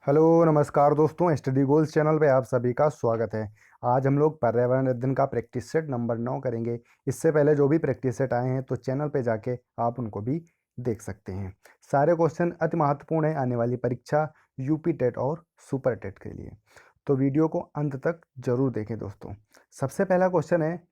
Hello नमस्कार दोस्तों, study goals channel पे आप सभी का स्वागत है। आज हम लोग पर्यावरण अध्ययन का प्रैक्टिस सेट नंबर 9 करेंगे। इससे पहले जो भी प्रैक्टिस सेट आए हैं तो चैनल पे जाके आप उनको भी देख सकते हैं। सारे क्वेश्चन अति महत्वपूर्ण है आने वाली परीक्षा यूपी टेट और सुपर टेट के लिए, तो वीडियो को अंत तक जरूर देखें दोस्तों। सबसे पहला क्वेश्चन है,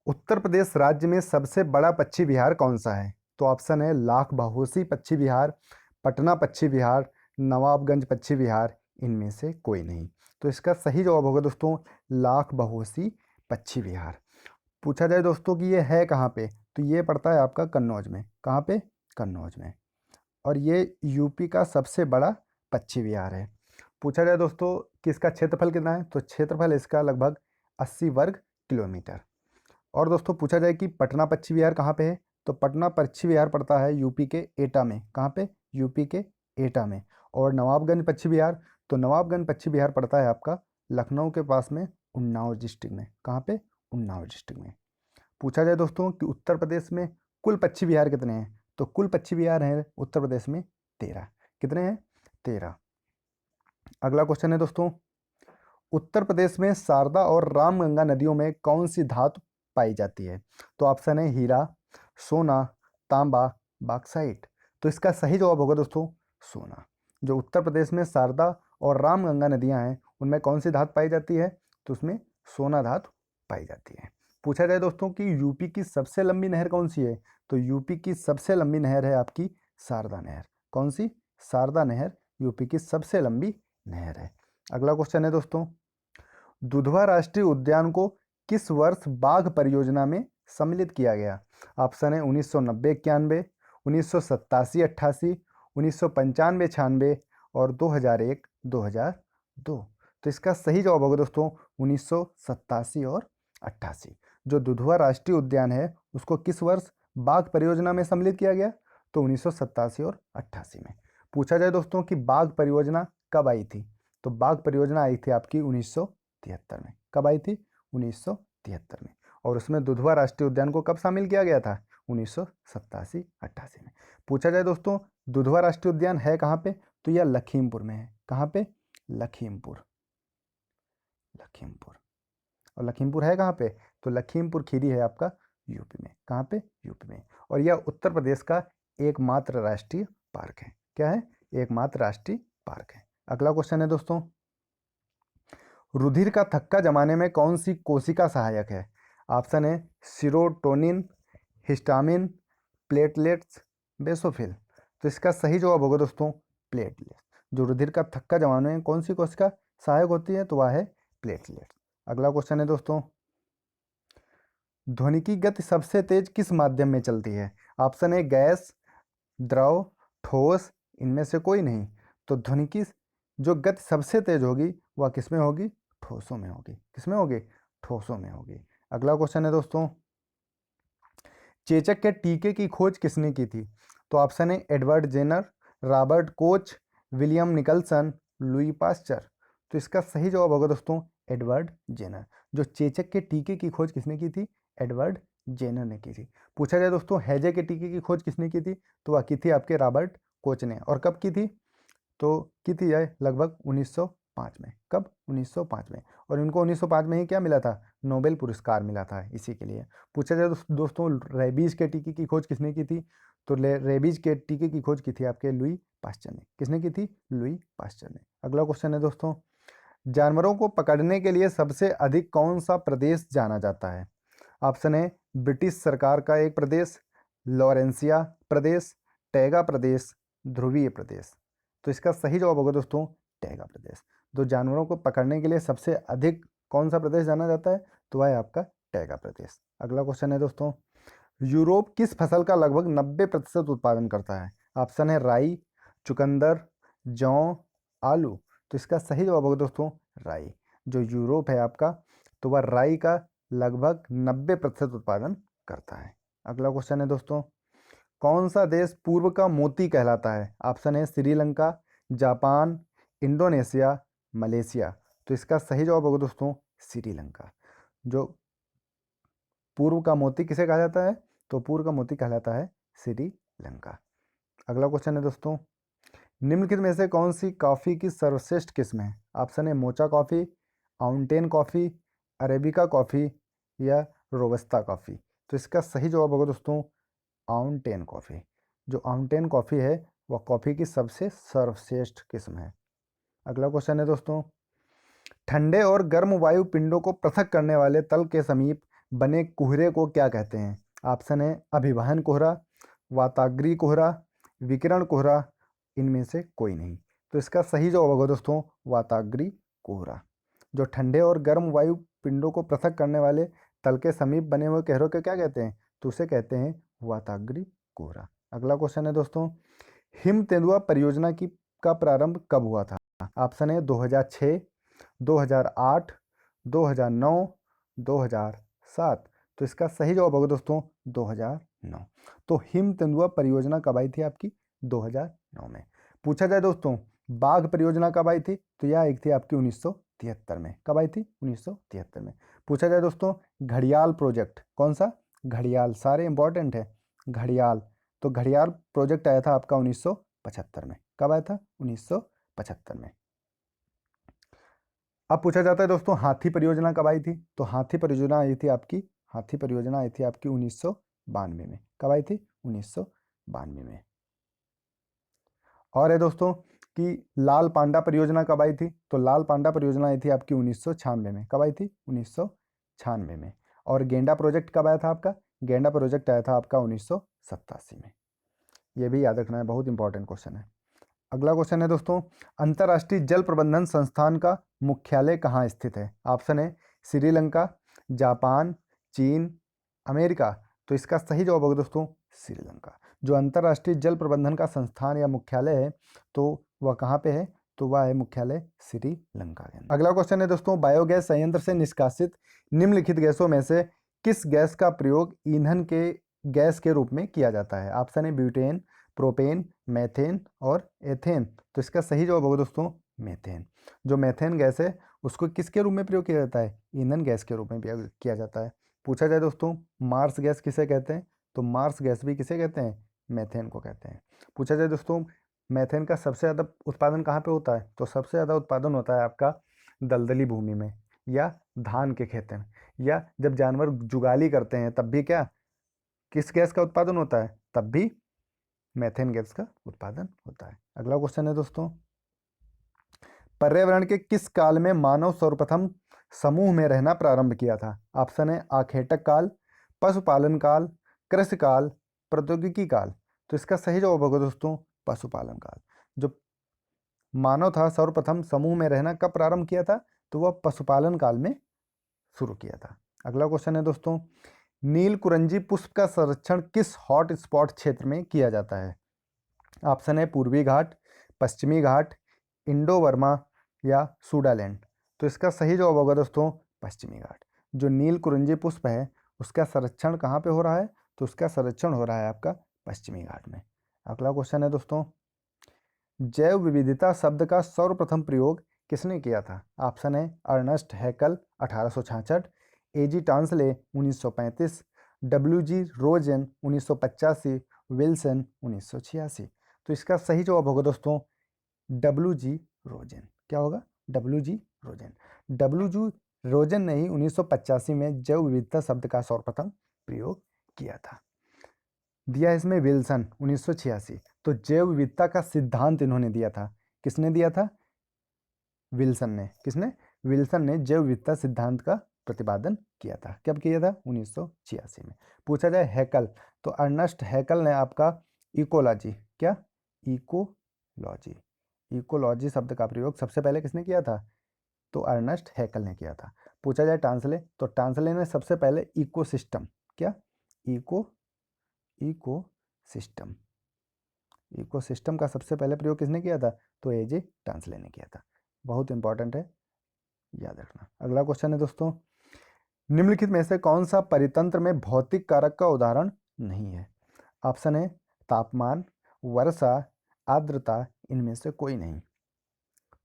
उत्तर प्रदेश राज्य में सबसे बड़ा पक्षी विहार कौन सा है? तो ऑप्शन है लाख बाहोसी पक्षी विहार, पटना पक्षी विहार, नवाबगंज पक्षी विहार, इनमें से कोई नहीं। तो इसका सही जवाब होगा दोस्तों लाख बाहोसी पक्षी विहार। पूछा जाए दोस्तों कि ये है कहाँ पे, तो ये पड़ता है आपका कन्नौज में। कहाँ पे? कन्नौज में। और ये यूपी का सबसे बड़ा पक्षी विहार है। पूछा जाए दोस्तों कि इसका क्षेत्रफल कितना है, तो क्षेत्रफल इसका लगभग 80 वर्ग किलोमीटर। और दोस्तों पूछा जाए कि पटना पक्षी विहार कहाँ पे है, तो पटना पक्षी विहार पड़ता है यूपी के एटा में। कहाँ पे? यूपी के एटा में। और नवाबगंज पक्षी विहार, तो नवाबगंज पक्षी विहार पड़ता है आपका लखनऊ के पास में, उन्नाव डिस्ट्रिक्ट में। कहाँ पे? उन्नाव डिस्ट्रिक्ट में। पूछा जाए दोस्तों कि उत्तर प्रदेश में कुल पक्षी विहार कितने हैं, तो कुल पक्षी विहार हैं उत्तर प्रदेश में 13। कितने हैं? 13। अगला क्वेश्चन है दोस्तों, उत्तर प्रदेश में शारदा और रामगंगा नदियों में कौन सी धातु पाई जाती है? तो ऑप्शन है हीरा, सोना, तांबा, बॉक्साइट। तो इसका सही जवाब होगा दोस्तों सोना। जो उत्तर प्रदेश में शारदा और रामगंगा नदियां हैं उनमें कौन सी धातु पाई जाती है, तो उसमें सोना धातु पाई जाती है। पूछा जाए दोस्तों कि यूपी की सबसे लंबी नहर कौन सी है, तो यूपी की सबसे लंबी नहर है आपकी शारदा नहर। कौन सी? शारदा नहर यूपी की सबसे लंबी नहर है। अगला क्वेश्चन है दोस्तों, दुधवा राष्ट्रीय उद्यान को किस वर्ष बाघ परियोजना में सम्मिलित किया गया? ऑप्शन है 1990 91, 1987 88, 1995 96 और 2001 2002। तो इसका सही जवाब होगा दोस्तों 1987 और 88। जो दुधवा राष्ट्रीय उद्यान है उसको किस वर्ष बाघ परियोजना में सम्मिलित किया गया, तो 1987 और 88 में। पूछा जाए दोस्तों कि बाघ परियोजना कब आई थी, तो बाघ परियोजना आई थी आपकी 1973 में। कब आई थी? 1973 में। और उसमें दुधवा राष्ट्रीय उद्यान को कब शामिल किया गया था? 1987 88 में। पूछा जाए दोस्तों दुधवा राष्ट्रीय उद्यान है कहाँ पे, तो यह लखीमपुर में है। कहाँ पे? लखीमपुर। लखीमपुर। और लखीमपुर है कहाँ पे, तो लखीमपुर खीरी है आपका यूपी में। कहाँ पे? यूपी में। और यह उत्तर प्रदेश का एकमात्र राष्ट्रीय पार्क है। क्या है? एकमात्र राष्ट्रीय पार्क है। अगला क्वेश्चन है दोस्तों, रुधिर का थक्का जमाने में कौन सी कोशिका सहायक है? ऑप्शन है सीरोटोनिन, हिस्टामिन, प्लेटलेट्स, बेसोफिल। तो इसका सही जवाब होगा दोस्तों प्लेटलेट्स। जो रुधिर का थक्का जमाने में कौन सी कोशिका सहायक होती है, तो वह है प्लेटलेट्स। अगला क्वेश्चन है दोस्तों, ध्वनि की गति सबसे तेज किस माध्यम में चलती है? ऑप्शन है गैस, द्रव, ठोस, इनमें से कोई नहीं। तो ध्वनि की जो गति सबसे तेज होगी वह किस में होगी? ठोसों में होगी। किस में होगी? ठोसों में होगी। अगला क्वेश्चन है दोस्तों, चेचक के टीके की खोज किसने की थी? तो ऑप्शन है Edward Jenner, Robert Koch, William Nicholson, Louis Pasteur. तो इसका सही जवाब होगा दोस्तों एडवर्ड जेनर। जो चेचक के टीके की खोज किसने की थी? एडवर्ड जेनर ने की थी। पूछा जाए दोस्तों हैजे के टीके की खोज किसने की थी, तो वह की थी आपके रॉबर्ट कोच ने। और कब की थी, तो की थी यह लगभग 1905 में। कब? 1905 में। और इनको 1905 में ही क्या मिला था? नोबेल पुरस्कार मिला था इसी के लिए। पूछा जाए दोस्तों रेबीज के टीके की खोज किसने की थी, तो रेबीज के टीके की खोज की थी आपके लुई पास्चर ने। किसने की थी? लुई पास्चर ने। अगला क्वेश्चन है दोस्तों, जानवरों को पकड़ने के लिए सबसे अधिक कौन सा प्रदेश जाना जाता है? ऑप्शन है ब्रिटिश सरकार का एक प्रदेश, लॉरेंसिया प्रदेश, टैगा प्रदेश, ध्रुवीय प्रदेश। तो इसका सही जवाब होगा दोस्तों टैगा प्रदेश। तो जानवरों को पकड़ने के लिए सबसे अधिक कौन सा प्रदेश जाना जाता है, तो वह है आपका टैगा प्रदेश। अगला क्वेश्चन है दोस्तों, यूरोप किस फसल का लगभग 90% उत्पादन करता है? ऑप्शन है राई, चुकंदर, जौ, आलू। तो इसका सही जवाब होगा दोस्तों राई। जो यूरोप है आपका, तो वह राई का लगभग 90% उत्पादन करता है। अगला क्वेश्चन है दोस्तों, कौन सा देश पूर्व का मोती कहलाता है? ऑप्शन है श्रीलंका, जापान, इंडोनेशिया, मलेशिया। तो इसका सही जवाब होगा दोस्तों श्रीलंका। जो पूर्व का मोती किसे कहा जाता है, तो पूर्व का मोती कहलाता है श्रीलंका। अगला क्वेश्चन है दोस्तों, निम्नलिखित में से कौन सी कॉफ़ी की सर्वश्रेष्ठ किस्म है? Option A mocha coffee, mountain coffee, arabica coffee या रोबस्ता कॉफ़ी। तो इसका सही जवाब होगा दोस्तों माउंटेन कॉफ़ी। जो माउंटेन कॉफ़ी है वह कॉफ़ी की सबसे सर्वश्रेष्ठ किस्म है। अगला क्वेश्चन है दोस्तों, ठंडे और गर्म वायु पिंडों को पृथक करने वाले तल के समीप बने कुहरे को क्या कहते हैं? ऑप्शन है अभिवहन कोहरा, वाताग्रीय कोहरा, विकिरण कोहरा, इनमें से कोई नहीं। तो इसका सही जवाब होगा दोस्तों वाताग्रीय कोहरा। जो ठंडे और गर्म वायु पिंडों को पृथक करने वाले तल के समीप बने हुए कोहरों को क्या कहते हैं? तो उसे कहते हैं वाताग्रीय कोहरा। अगला क्वेश्चन है दोस्तों, हिम तेंदुआ परियोजना की का प्रारंभ कब हुआ था? ऑप्शन है 2006, 2008, 2009, 2007। तो इसका सही जवाब होगा दोस्तों 2009। तो हिम तेंदुआ परियोजना कब आई थी आपकी? 2009 में। पूछा जाए दोस्तों बाघ परियोजना कब आई थी? तो यह एक थी आपकी 1973 में। कब आई थी? 1973 में। पूछा जाए दोस्तों घड़ियाल प्रोजेक्ट कौन सा? घड़ियाल, सारे इंपॉर्टेंट है। घड़ियाल, तो घड़ियाल प्रोजेक्ट आया था आपका 1975 में। कब आया था? 1975 में। अब पूछा जाता है दोस्तों हाथी परियोजना कब आई थी? तो हाथी परियोजना आई थी आपकी 1992 में। कब आई थी? 1992 में। और है दोस्तों कि लाल पांडा परियोजना कब आई थी? तो लाल पांडा परियोजना आई थी आपकी 1996 में। कब आई थी? 1996 में। और गेंडा प्रोजेक्ट कब आया था आपका? गेंडा प्रोजेक्ट आया था आपका 1987 में। ये भी याद रखना है, बहुत इंपॉर्टेंट क्वेश्चन है। अगला क्वेश्चन है दोस्तों, अंतर्राष्ट्रीय जल प्रबंधन संस्थान का मुख्यालय कहाँ स्थित है? ऑप्शन है श्रीलंका, जापान, चीन, अमेरिका। तो इसका सही जवाब होगा दोस्तों श्रीलंका। जो अंतर्राष्ट्रीय जल प्रबंधन का संस्थान या मुख्यालय है तो वह कहाँ पे है? तो वह है मुख्यालय श्रीलंका के अंदर। अगला क्वेश्चन है दोस्तों, बायोगैस संयंत्र से निष्कासित निम्नलिखित गैसों में से किस गैस का प्रयोग ईंधन के गैस के रूप में किया जाता है? ऑप्शन है ब्यूटेन, प्रोपेन, मेथेन और एथेन। तो इसका सही जवाब होगा दोस्तों मेथेन। जो मेथेन गैस है उसको किसके रूप में प्रयोग किया जाता है? ईंधन गैस के रूप में प्रयोग किया जाता है। पूछा जाए दोस्तों मार्स गैस किसे कहते हैं? तो मार्स गैस भी किसे कहते हैं? मेथेन को कहते हैं। पूछा जाए दोस्तों मेथेन का सबसे ज़्यादा उत्पादन कहाँ पे होता है? तो सबसे ज़्यादा उत्पादन होता है आपका दलदली भूमि में, या धान के खेत में, या जब जानवर जुगाली करते हैं तब भी क्या किस गैस का उत्पादन होता है? तब भी मेथेन गैस का उत्पादन होता है। अगला क्वेश्चन है दोस्तों, पर्यावरण के किस काल में मानव सर्वप्रथम समूह में रहना प्रारंभ किया था? ऑप्शन है आखेटक काल, पशुपालन काल, कृषि काल, प्रौद्योगिकी काल। तो इसका सही जवाब होगा दोस्तों पशुपालन काल। जो मानव था सर्वप्रथम समूह में रहना कब प्रारंभ किया था? तो वह पशुपालन काल में शुरू किया था। अगला क्वेश्चन है दोस्तों, नील कुरंजी पुष्प का संरक्षण किस हॉट स्पॉट क्षेत्र में किया जाता है? ऑप्शन है पूर्वी घाट, पश्चिमी घाट, इंडो बर्मा या सूडालैंड। तो इसका सही जवाब होगा दोस्तों पश्चिमी घाट। जो नील कुरंजी पुष्प है उसका संरक्षण कहाँ पे हो रहा है? तो उसका संरक्षण हो रहा है आपका पश्चिमी घाट में। अगला क्वेश्चन है दोस्तों, जैव विविधता शब्द का सर्वप्रथम प्रयोग किसने किया था? ऑप्शन है Ernst Haeckel 1866, A G Tansley 1935, W G. Rosen 1985, Wilson 1986। तो इसका सही जवाब होगा दोस्तों डब्ल्यू.जी. रोजेन। क्या होगा? डब्ल्यू.जी. रोजेन। डब्ल्यू.जी. रोजेन ने ही 1985 में जैव विविधता शब्द का सर्वप्रथम प्रयोग किया था। दिया इसमें विल्सन 1986। तो जैव विविधता का सिद्धांत इन्होंने दिया था। किसने दिया था? विल्सन ने। किसने? विल्सन ने जैव विविधता सिद्धांत का प्रतिपादन किया था। कब किया था? 1986 में। पूछा जाए हैकल, तो अर्नस्ट हैकल ने आपका इकोलॉजी, क्या इकोलॉजी, इकोलॉजी शब्द का प्रयोग सबसे पहले किसने किया था? तो अर्नस्ट हैकल ने किया था। पूछा जाए टांसले, तो टांसले ने सबसे पहले इकोसिस्टम, क्या इकोसिस्टम, इकोसिस्टम का सबसे पहले प्रयोग किसने किया था? तो एजे टांसले ने किया था। बहुत इंपॉर्टेंट है, याद रखना। अगला क्वेश्चन है दोस्तों, निम्नलिखित में से कौन सा परितंत्र में भौतिक कारक का उदाहरण नहीं है? ऑप्शन है तापमान, वर्षा, आर्द्रता, इनमें से कोई नहीं।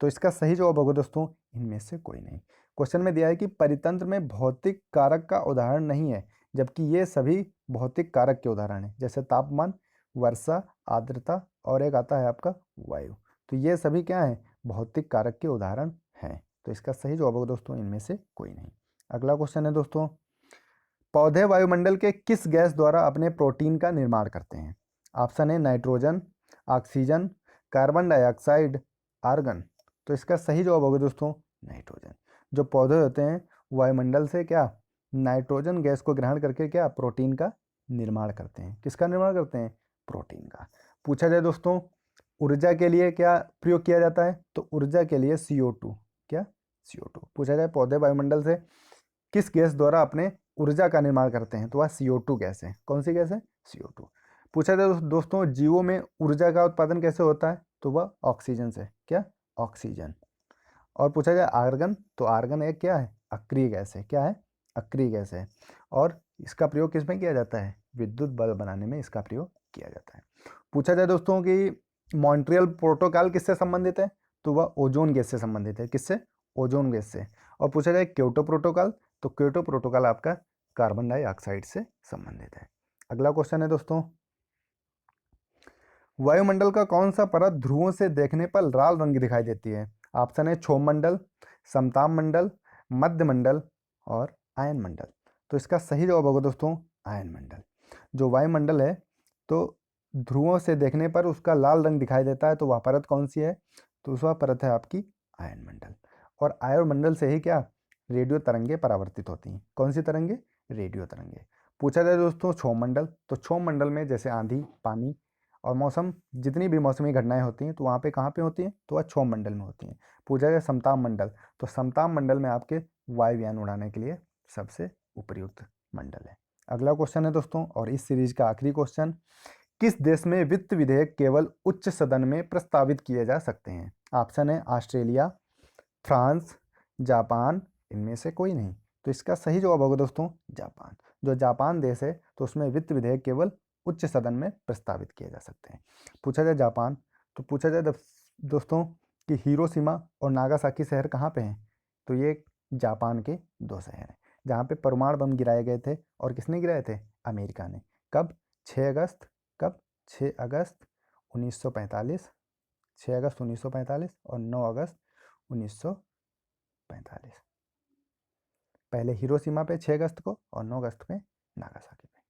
तो इसका सही जवाब होगा दोस्तों इनमें से कोई नहीं। क्वेश्चन में दिया है कि परितंत्र में भौतिक कारक का उदाहरण नहीं है, जबकि ये सभी भौतिक कारक के उदाहरण हैं, जैसे तापमान, वर्षा, आर्द्रता और एक आता है आपका वायु। तो ये सभी क्या है, भौतिक कारक के उदाहरण हैं। तो इसका सही जवाब होगा दोस्तों इनमें से कोई नहीं। अगला क्वेश्चन है दोस्तों, पौधे वायुमंडल के किस गैस द्वारा अपने प्रोटीन का निर्माण करते हैं? ऑप्शन है nitrogen, oxygen, carbon dioxide, argon. तो इसका सही जवाब होगा दोस्तों नाइट्रोजन। जो पौधे होते हैं वायुमंडल से क्या नाइट्रोजन गैस को ग्रहण करके क्या प्रोटीन का निर्माण करते हैं। किसका निर्माण करते हैं? प्रोटीन का। पूछा जाए दोस्तों ऊर्जा के लिए क्या प्रयोग किया जाता है? तो ऊर्जा के लिए CO2। क्या? CO2। पूछा जाए पौधे वायुमंडल से किस गैस द्वारा अपने ऊर्जा का निर्माण करते हैं? तो वह CO2 गैस है। कौन सी गैस है? CO2। पूछा जाए दोस्तों जीवों में ऊर्जा का उत्पादन कैसे होता है? तो वह ऑक्सीजन से। क्या? ऑक्सीजन। और पूछा जाए आर्गन, तो आर्गन एक क्या है? अक्रिय गैस है। क्या है? अक्रिय गैस है। और इसका प्रयोग किस में किया जाता है? विद्युत बल्ब बनाने में इसका प्रयोग किया जाता है। पूछा जाए दोस्तों कि मॉन्ट्रियल प्रोटोकॉल किससे संबंधित है? तो वह ओजोन गैस से संबंधित है। किससे? ओजोन गैस से। और पूछा जाए क्योटो प्रोटोकॉल, तो क्योटो प्रोटोकॉल आपका कार्बन डाइऑक्साइड से संबंधित है। अगला क्वेश्चन है दोस्तों, वायुमंडल का कौन सा परत ध्रुवों से देखने पर लाल रंग की दिखाई देती है? ऑप्शन है क्षोभ मंडल, समताप मंडल, मध्य मंडल और आयन मंडल। तो इसका सही जवाब होगा दोस्तों आयन मंडल। जो वायुमंडल है तो ध्रुवों से देखने पर उसका लाल रंग दिखाई देता है, तो वह परत कौन सी है? तो वह परत है आपकी आयन मंडल। और आयन मंडल से ही क्या रेडियो तरंगे परावर्तित होती हैं। कौन सी तरंगे? रेडियो तरंगे। पूछा जाए दोस्तों क्षोभ मंडल, तो क्षोभ मंडल में जैसे आंधी, पानी और मौसम, जितनी भी मौसमी घटनाएं होती हैं तो वहाँ पे कहाँ पे होती हैं? तो वह क्षोभ मंडल में होती हैं। पूछा जाए समताप मंडल, तो समताप मंडल में आपके वायुयान उड़ाने के लिए सबसे उपयुक्त मंडल है। अगला क्वेश्चन है दोस्तों और इस सीरीज का आखिरी क्वेश्चन, किस देश में वित्त विधेयक केवल उच्च सदन में प्रस्तावित किए जा सकते हैं? ऑप्शन है ऑस्ट्रेलिया, फ्रांस, जापान, इनमें से कोई नहीं। तो इसका सही जवाब होगा दोस्तों जापान। जो जापान देश है तो उसमें वित्त विधेयक केवल उच्च सदन में प्रस्तावित किए जा सकते हैं। पूछा जाए जापान, तो पूछा जाए दोस्तों कि हिरोशिमा और नागासाकी शहर कहाँ पे हैं? तो ये जापान के दो शहर हैं जहाँ पे परमाणु बम गिराए गए थे। और किसने गिराए थे? अमेरिका ने। कब? 6 अगस्त। कब? 6 अगस्त 1945। 6 अगस्त 1945 और 9 अगस्त 1945। पहले हिरोशिमा पे 6 अगस्त को और 9 अगस्त पे नागासाकी पे।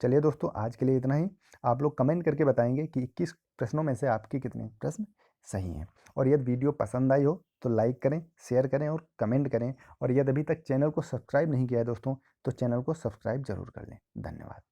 चलिए दोस्तों आज के लिए इतना ही। आप लोग कमेंट करके बताएंगे कि 21 प्रश्नों में से आपके कितने प्रश्न सही हैं। और यदि वीडियो पसंद आई हो तो लाइक करें, शेयर करें और कमेंट करें। और यदि अभी तक चैनल को सब्सक्राइब नहीं किया है दोस्तों तो चैनल को सब्सक्राइब जरूर कर लें। धन्यवाद।